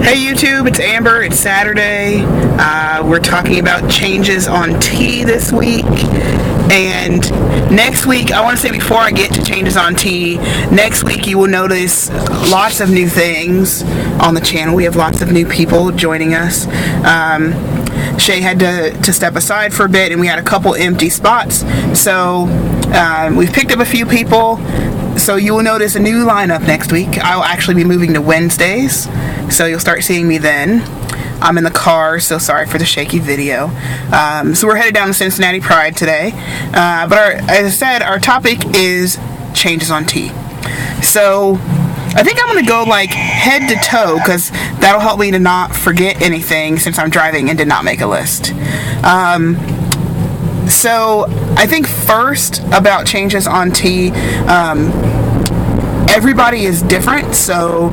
Hey YouTube, it's Amber. It's Saturday. We're talking about changes on T this week. And next week, I want to say before I get to changes on T, next week you will notice lots of new things on the channel. We have lots of new people joining us. Shay had to step aside for a bit, and we had a couple empty spots. So we've picked up a few people. So you will notice a new lineup next week. I'll actually be moving to Wednesdays, so you'll start seeing me then. I'm in the car, so sorry for the shaky video. So we're headed down to Cincinnati Pride today. But as I said, our topic is changes on T. So I think I'm going to go like head to toe, because that'll help me to not forget anything since I'm driving and did not make a list. So I think first about changes on T, everybody is different, so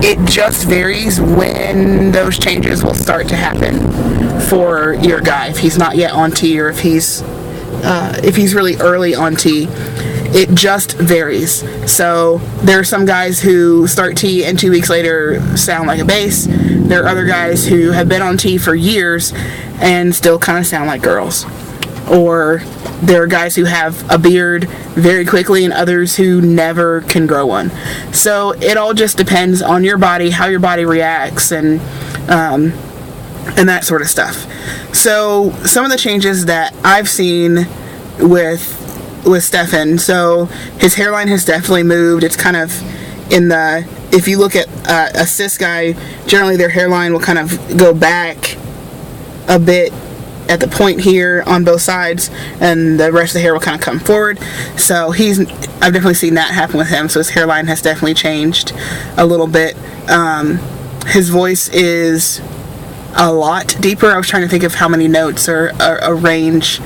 it just varies when those changes will start to happen for your guy. If he's not yet on T, or if he's really early on T, it just varies. So there are some guys who start T and 2 weeks later sound like a bass. There are other guys who have been on T for years and still kind of sound like girls. Or there are guys who have a beard very quickly and others who never can grow one. So it all just depends on your body, how your body reacts, and that sort of stuff. So some of the changes that I've seen with Stefan, so his hairline has definitely moved. It's kind of in the, if you look at a cis guy, generally their hairline will kind of go back a bit at the point here on both sides, and the rest of the hair will kind of come forward. So I've definitely seen that happen with him. So his hairline has definitely changed a little bit. His voice is a lot deeper. I was trying to think of how many notes or a range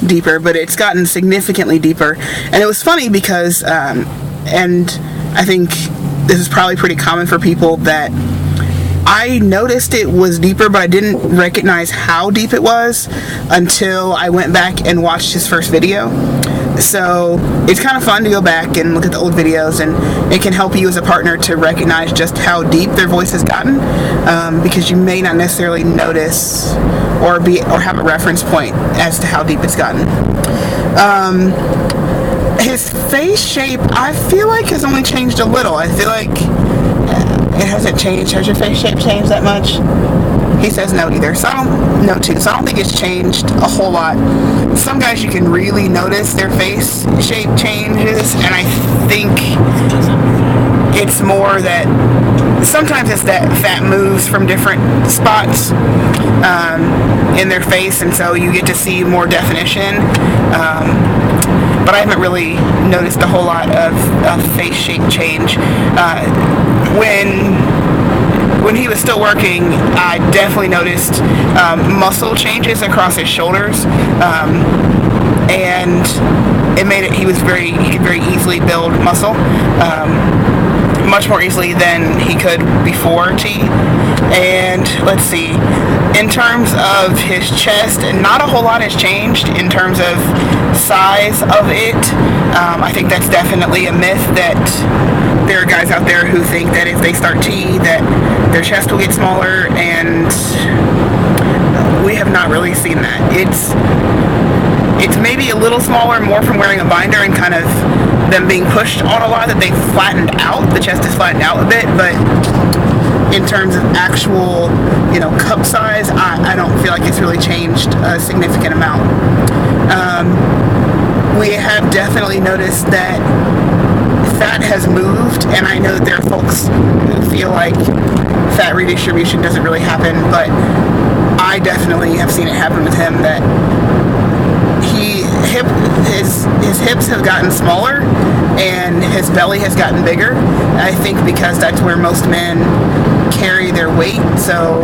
deeper, but it's gotten significantly deeper. And it was funny because, and I think this is probably pretty common for people, that I noticed it was deeper, but I didn't recognize how deep it was until I went back and watched his first video. So it's kind of fun to go back and look at the old videos, and it can help you as a partner to recognize just how deep their voice has gotten, because you may not necessarily notice or have a reference point as to how deep it's gotten. His face shape, I feel like, has only changed a little. I feel like it hasn't changed. Has your face shape changed that much? He says no either. So I don't think it's changed a whole lot. Some guys, you can really notice their face shape changes, and I think it's more that sometimes it's that fat moves from different spots in their face, and so you get to see more definition. But I haven't really noticed a whole lot of face shape change. When he was still working, I definitely noticed muscle changes across his shoulders, and it made it. He could very easily build muscle, much more easily than he could before T. And let's see, in terms of his chest, not a whole lot has changed in terms of size of it. I think that's definitely a myth, that there are guys out there who think that if they start T, that their chest will get smaller, and we have not really seen that. It's maybe a little smaller, more from wearing a binder and kind of them being pushed on a lot, that they've flattened out. The chest is flattened out a bit, but in terms of actual, cup size, I don't feel like it's really changed a significant amount. We have definitely noticed that fat has moved, and I know that there are folks who feel like fat redistribution doesn't really happen, but I definitely have seen it happen with him, that his hips have gotten smaller and his belly has gotten bigger. I think because that's where most men carry their weight, so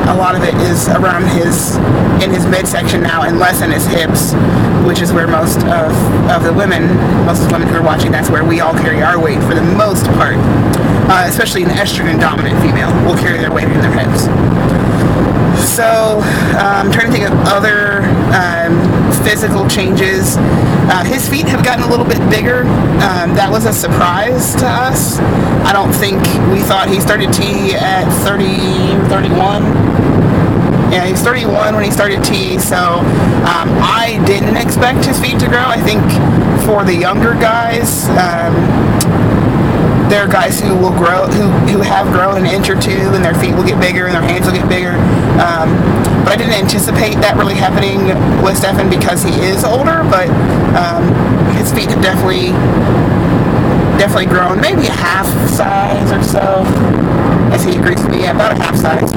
a lot of it is around in his midsection now, and less in his hips, which is where most of the women who are watching, that's where we all carry our weight for the most part, especially an estrogen dominant female will carry their weight in their hips. So I'm trying to think of other physical changes. His feet have gotten a little bit bigger. That was a surprise to us. I don't think we thought he started T at 30 or 31. Yeah, he was 31 when he started T, so I didn't expect his feet to grow. I think for the younger guys, there are guys who will grow, who have grown an inch or two, and their feet will get bigger and their hands will get bigger. But I didn't anticipate that really happening with Stefan because he is older. But his feet have definitely grown, maybe a half size or so, as he agrees with me. Yeah, about a half size.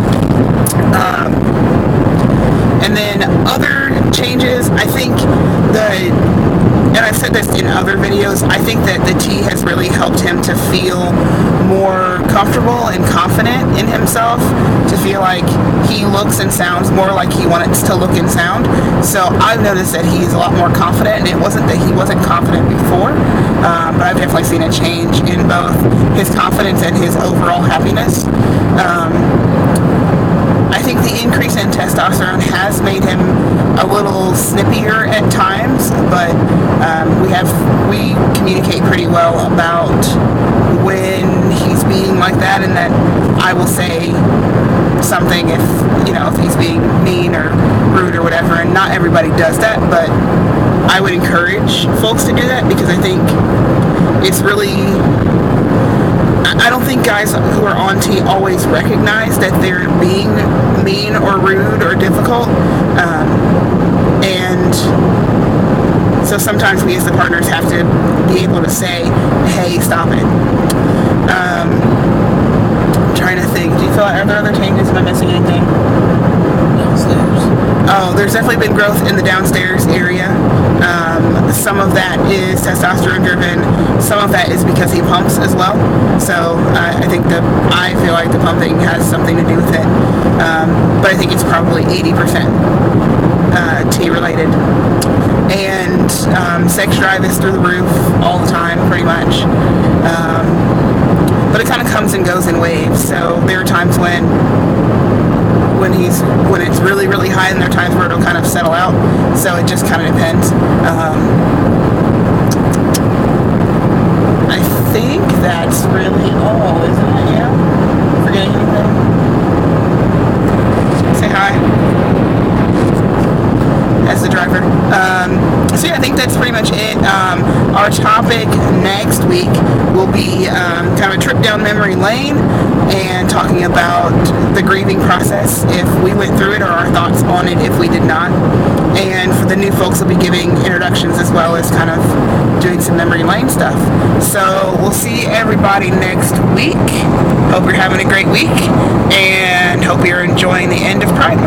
And then other changes, I think and I've said this in other videos, I think that the T has really helped him to feel more comfortable and confident in himself, to feel like he looks and sounds more like he wants to look and sound. So I've noticed that he's a lot more confident, and it wasn't that he wasn't confident before, but I've definitely seen a change in both his confidence and his overall happiness. I think the increase in testosterone has made him a little snippier at times, but we communicate pretty well about when he's being like that, and that I will say something if he's being mean or rude or whatever, and not everybody does that, but I would encourage folks to do that, because I think it's really, I don't think guys who are on T always recognize that they're being mean or rude or difficult, and so sometimes we as the partners have to be able to say, hey, stop it. I'm trying to think, are there other changes? Am I missing anything? Downstairs. Oh, there's definitely been growth in the downstairs area. Some of that is testosterone driven. Some of that is because he pumps as well. So I feel like the pumping has something to do with it. But I think it's probably 80% T related. And sex drive is through the roof all the time, pretty much. But it kind of comes and goes in waves. So there are times when it's really, really high, and there are times where it'll kind of settle out. So it just kind of depends. I think that's really all, isn't it? Yeah? Forgetting anything? Say hi. As the driver. So yeah, I think that's pretty much it. Our topic next week will be kind of a trip down memory lane, and talking about the grieving process, if we went through it, or our thoughts on it if we did not. And for the new folks, we'll be giving introductions as well as kind of doing some memory lane stuff. So we'll see everybody next week. Hope you're having a great week, and hope you're enjoying the end of Pride